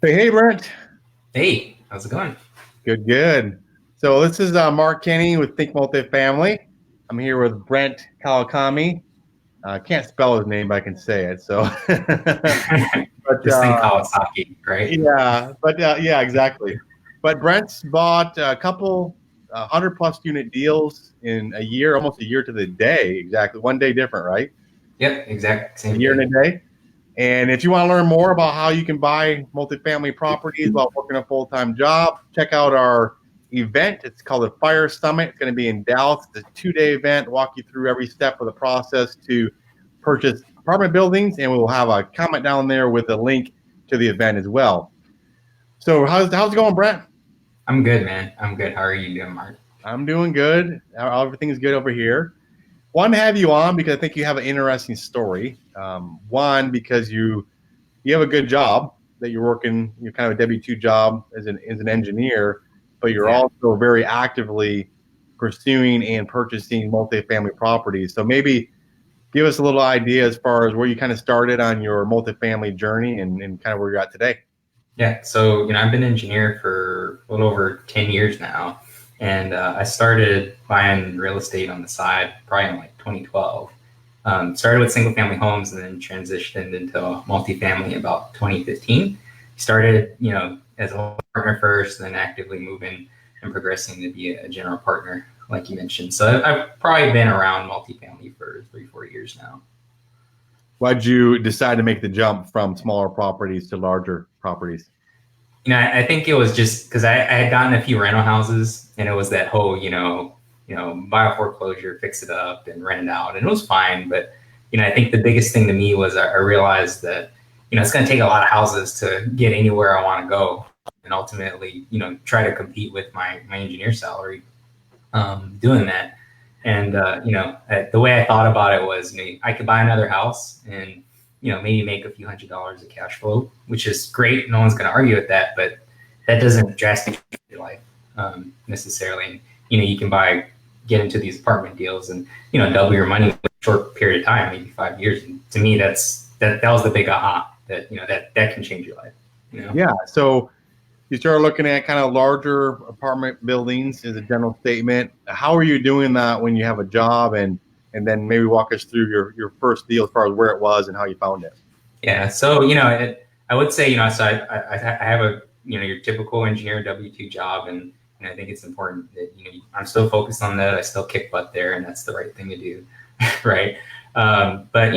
Hey, Brent. Hey, how's it going? Good, good. So this is Mark Kenney with Think Multifamily. I'm here with Brent Kawakami. I can't spell his name, but I can say it. So, but Just think Kawasaki, right? yeah, exactly. But Brent's bought a couple 100 plus unit deals in a year, almost a year to the day, exactly. One day different, right? Yep, exact A same year and day. a day. And if you want to learn more about how you can buy multifamily properties while working a full-time job, check out our event. It's called the Fire Summit. It's going to be in Dallas. It's a 2 day event, walk you through every step of the process to purchase apartment buildings. And we will have a comment down there with a link to the event as well. So how's it going, Brent? I'm good, man. I'm good. How are you doing, Mark? I'm doing good. Everything's good over here. One to have you on because I think you have an interesting story. One, because you have a good job that you're working, you're kind of a W-2 job as an engineer, but you're Yeah. also very actively pursuing and purchasing multifamily properties. So maybe give us a little idea as far as where you kind of started on your multifamily journey and kind of where you're at today. Yeah. So, I've been an engineer for a little over 10 years now. And I started buying real estate on the side probably in like 2012. Started with single family homes and then transitioned into multifamily about 2015. Started, as a partner first, and then actively moving and progressing to be a general partner, like you mentioned. So I've probably been around multifamily for 3, 4 years now. Why'd you decide to make the jump from smaller properties to larger properties? I think it was just because I had gotten a few rental houses, and it was that whole, buy a foreclosure, fix it up, and rent it out, and it was fine. But I think the biggest thing to me was I realized that it's going to take a lot of houses to get anywhere I want to go, and ultimately, try to compete with my engineer salary, doing that. And the way I thought about it was, I could buy another house and maybe make a few $100s of cash flow, which is great. No one's going to argue with that, but that doesn't drastically change your life necessarily. And, you can get into these apartment deals and double your money in a short period of time, maybe 5 years. And to me, that was the big aha that that can change your life. Yeah. So you start looking at kind of larger apartment buildings as a general statement. How are you doing that when you have a job and then maybe walk us through your first deal as far as where it was and how you found it. Yeah. So, I would say, so I have a, your typical engineer W-2 job. And I think it's important that, I'm still focused on that. I still kick butt there, and that's the right thing to do. Right. But,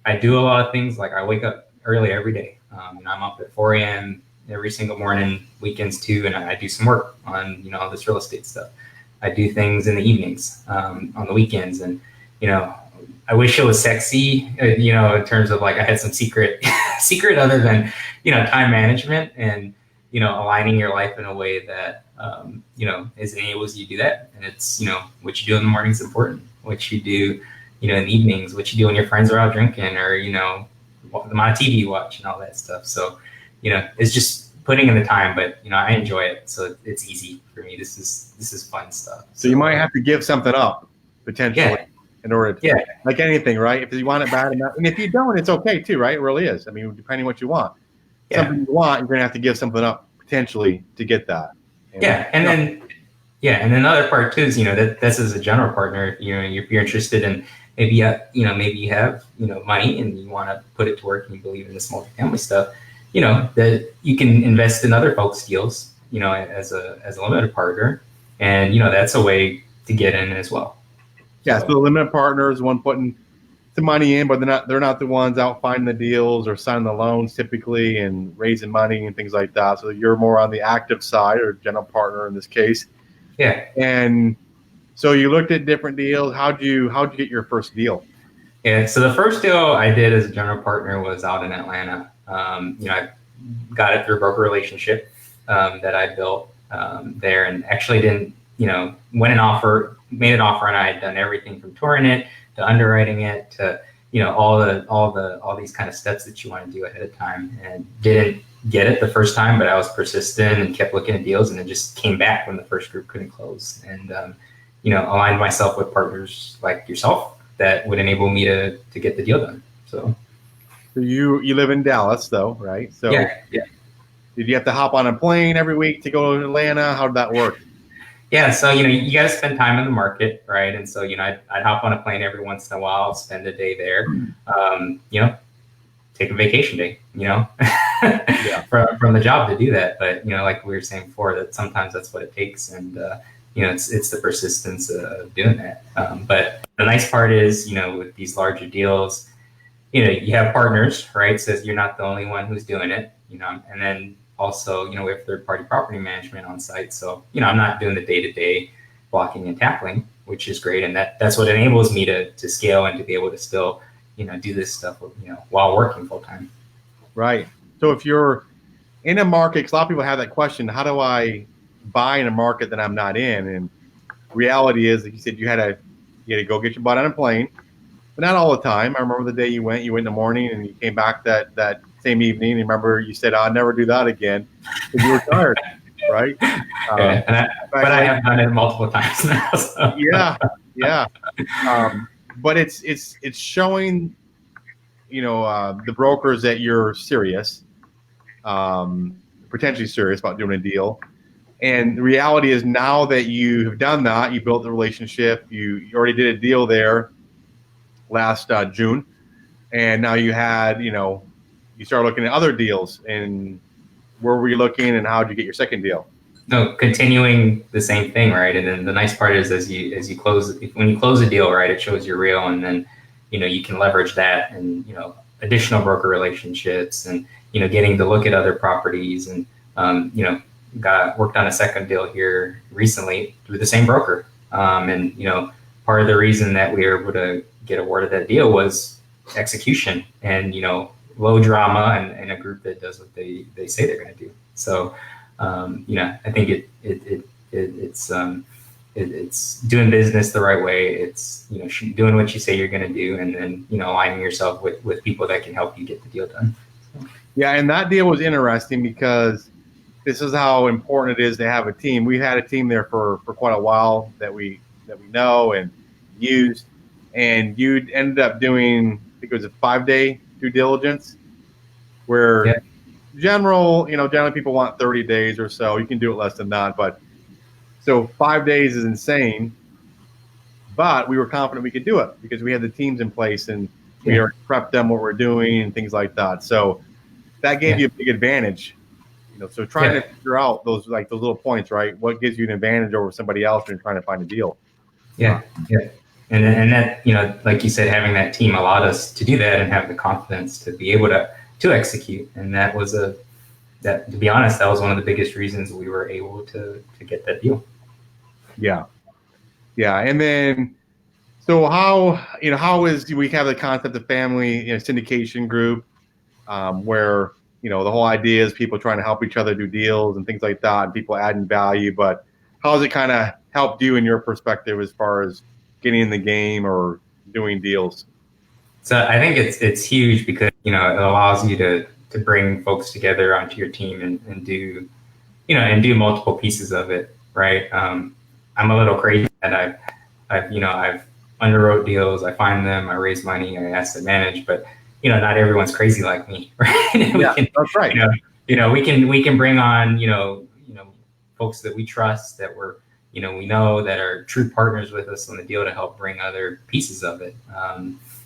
I do a lot of things. Like I wake up early every day, and I'm up at 4 a.m. every single morning, weekends too. And I do some work on, all this real estate stuff. I do things in the evenings, on the weekends. And, I wish it was sexy, in terms of like I had some secret other than, time management and, aligning your life in a way that, is enables you to do that. And it's, what you do in the morning is important. What you do, in the evenings, what you do when your friends are out drinking or, the amount of TV you watch and all that stuff. So, it's just putting in the time, but, I enjoy it. So it's easy for me. This is fun stuff. So you might have to give something up potentially Yeah. in order to, Yeah. like anything, right? If you want it bad enough, and if you don't, it's okay too, right? It really is. I mean, depending on what you want. Yeah. Something you want, you're going to have to give something up potentially to get that. Yeah. And then, and another part too is, that this is a general partner, if you're interested in maybe, maybe you have, money and you want to put it to work and you believe in this multifamily stuff, that you can invest in other folks' deals, as a limited partner. And, that's a way to get in as well. Yeah. So the limited partners, one putting the money in, but they're not the ones out finding the deals or signing the loans typically and raising money and things like that. So you're more on the active side or general partner in this case. Yeah. And so you looked at different deals. How'd you get your first deal? Yeah. So the first deal I did as a general partner was out in Atlanta. I got it through a broker relationship that I built there, and actually didn't, made an offer, and I had done everything from touring it to underwriting it to, all these kind of steps that you want to do ahead of time, and didn't get it the first time, but I was persistent and kept looking at deals, and it just came back when the first group couldn't close, and aligned myself with partners like yourself that would enable me to get the deal done. So So you live in Dallas though, right? So yeah. Did you have to hop on a plane every week to go to Atlanta? How did that work? Yeah, so you got to spend time in the market, right? And so I'd hop on a plane every once in a while, spend a day there, take a vacation day, Yeah. from the job to do that. But like we were saying before, that sometimes that's what it takes, and it's the persistence of doing that. But the nice part is, with these larger deals, you have partners, right? So you're not the only one who's doing it, and then also, we have third-party property management on site. So, I'm not doing the day-to-day blocking and tackling, which is great. And that's what enables me to scale and to be able to still, do this stuff, while working full time. Right. So if you're in a market, because a lot of people have that question, how do I buy in a market that I'm not in? And reality is, like you said, you had to go get your butt on a plane, but not all the time. I remember the day you went in the morning and you came back that same evening. And remember you said, I'll never do that again because you were tired, right? Yeah, but I have done it multiple times now. So. Yeah. But it's showing, the brokers that you're serious, potentially serious about doing a deal. And the reality is, now that you have done that, you built the relationship, you already did a deal there last June, and now you had, you started looking at other deals. And where were you looking, and how did you get your second deal? No, continuing the same thing, right? And then the nice part is, when you close a deal, right, it shows you're real, and then you can leverage that, and additional broker relationships, and getting to look at other properties, and worked on a second deal here recently through the same broker, and part of the reason that we were able to get awarded that deal was execution, and low drama, and a group that does what they say they're going to do. So I think it's doing business the right way. It's doing what you say you're going to do, and then aligning yourself with people that can help you get the deal done. So. Yeah, and that deal was interesting because this is how important it is to have a team. We've had a team there for quite a while that we know and used, and you ended up doing, I think it was a 5-day due diligence, where generally people want 30 days or so. You can do it less than that, but so 5 days is insane. But we were confident we could do it because we had the teams in place, and we already prepped them what we're doing and things like that. So that gave you a big advantage. So trying to figure out those little points, right? What gives you an advantage over somebody else when you're trying to find a deal? Yeah. And that, like you said, having that team allowed us to do that and have the confidence to be able to execute. And that was to be honest, that was one of the biggest reasons we were able to get that deal. Yeah. And then, so how is, we have the concept of family, syndication group, where, the whole idea is people trying to help each other do deals and things like that, and people adding value. But how has it kind of helped you in your perspective as far as getting in the game or doing deals? So I think it's huge because, it allows you to bring folks together onto your team and do, and do multiple pieces of it. Right. I'm a little crazy that I've underwrote deals. I find them, I raise money, I asset manage, but not everyone's crazy like me, right? That's right. We can bring on, folks that we trust, that we know that are true partners with us on the deal to help bring other pieces of it.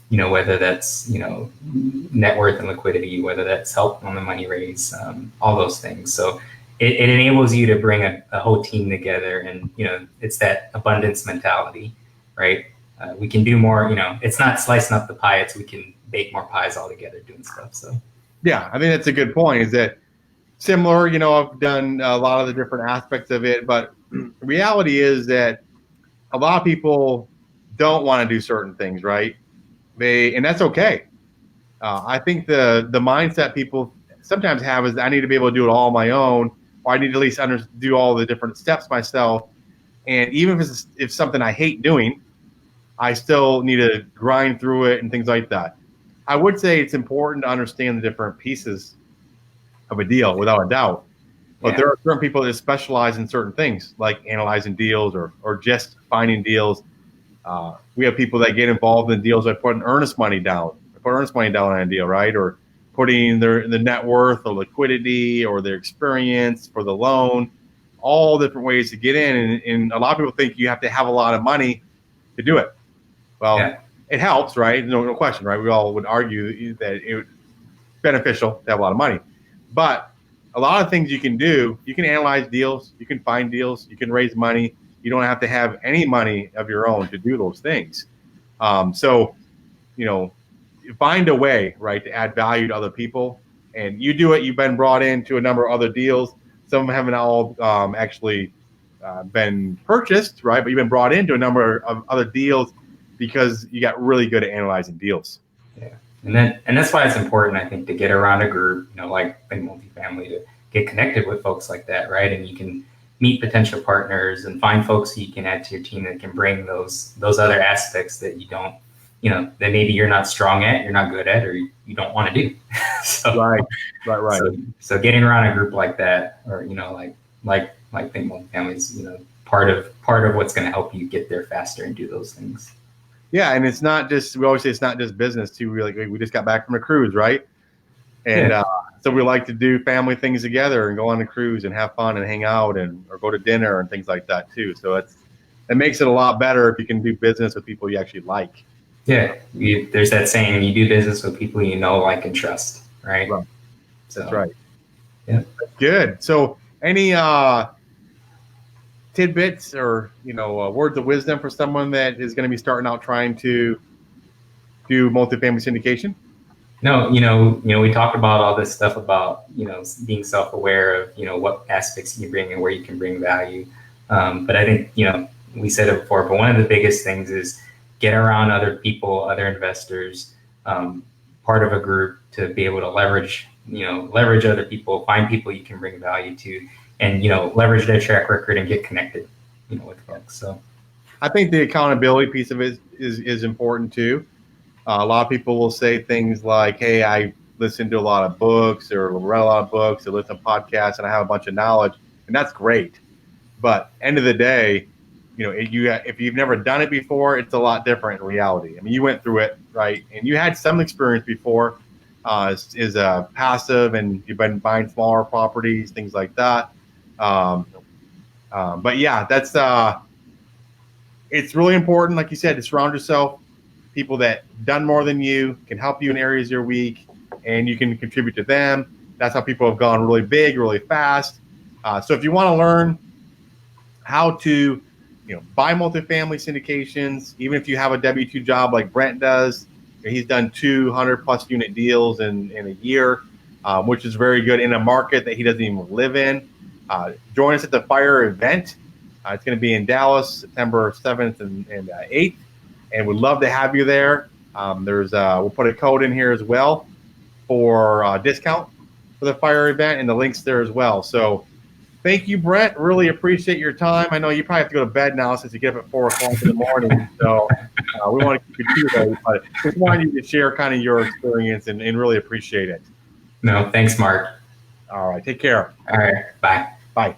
Whether that's, net worth and liquidity, whether that's help on the money raise, all those things. So it enables you to bring a whole team together, and, it's that abundance mentality, right? We can do more, it's not slicing up the pie, it's we can bake more pies all together doing stuff. So yeah, I think that's a good point, is that similar, I've done a lot of the different aspects of it, but the reality is that a lot of people don't want to do certain things, right? And that's okay. I think the mindset people sometimes have is I need to be able to do it all on my own, or I need to at least do all the different steps myself. And even if it's something I hate doing, I still need to grind through it and things like that. I would say it's important to understand the different pieces of a deal, without a doubt. But there are certain people that specialize in certain things, like analyzing deals or just finding deals. We have people that get involved in deals by putting earnest money down on a deal, right? Or putting the net worth or liquidity or their experience for the loan, all different ways to get in. And a lot of people think you have to have a lot of money to do it. Well, it helps, right? No question, right? We all would argue that it's beneficial to have a lot of money. But a lot of things you can do, you can analyze deals, you can find deals, you can raise money. You don't have to have any money of your own to do those things. So, find a way, right, to add value to other people. And you do it. You've been brought into a number of other deals. Some of them haven't all actually been purchased, right? But you've been brought into a number of other deals because you got really good at analyzing deals. Yeah. And that's why it's important, I think, to get around a group, like Think Multifamily, to get connected with folks like that, right? And you can meet potential partners and find folks you can add to your team that can bring those other aspects that you don't, that maybe you're not strong at, you're not good at, or you don't want to do. So, right. So getting around a group like that, or like Think Multifamily is part of what's going to help you get there faster and do those things. Yeah, and it's not just, we always say it's not just business too. We just got back from a cruise, right? And so we like to do family things together and go on a cruise and have fun and hang out or go to dinner and things like that too. So it makes it a lot better if you can do business with people you actually like. Yeah, there's that saying, you do business with people you know, like, and trust, right? So, that's right. Yeah. Good. So any tidbits or words of wisdom for someone that is going to be starting out trying to do multifamily syndication? No, we talked about all this stuff about being self-aware of what aspects you bring and where you can bring value. But I think we said it before, but one of the biggest things is get around other people, other investors, part of a group to be able to leverage other people, find people you can bring value to, and leverage their track record and get connected with folks. So I think the accountability piece of it is important too. A lot of people will say things like, hey, I listen to a lot of books or read a lot of books or listen to podcasts and I have a bunch of knowledge, and that's great. But end of the day, if you've never done it before, it's a lot different in reality. I mean, you went through it, right? And you had some experience before as a passive, and you've been buying smaller properties, things like that. But yeah, that's it's really important, like you said, to surround yourself people that done more than you, can help you in areas you're weak, and you can contribute to them. That's how people have gone really big, really fast. So if you want to learn how to buy multifamily syndications, even if you have a W-2 job like Brent does, he's done 200 plus unit deals in a year, which is very good in a market that he doesn't even live in. Join us at the FIRE event. It's going to be in Dallas, September 7th and 8th, and we'd love to have you there. We'll put a code in here as well for discount for the FIRE event, and the link's there as well. So thank you, Brent. Really appreciate your time. I know you probably have to go to bed now since you get up at 4 o'clock in the morning. So we want to keep it to you, but just wanted you to share kind of your experience and really appreciate it. No, thanks, Mark. All right. Take care. All right. Bye. Bye.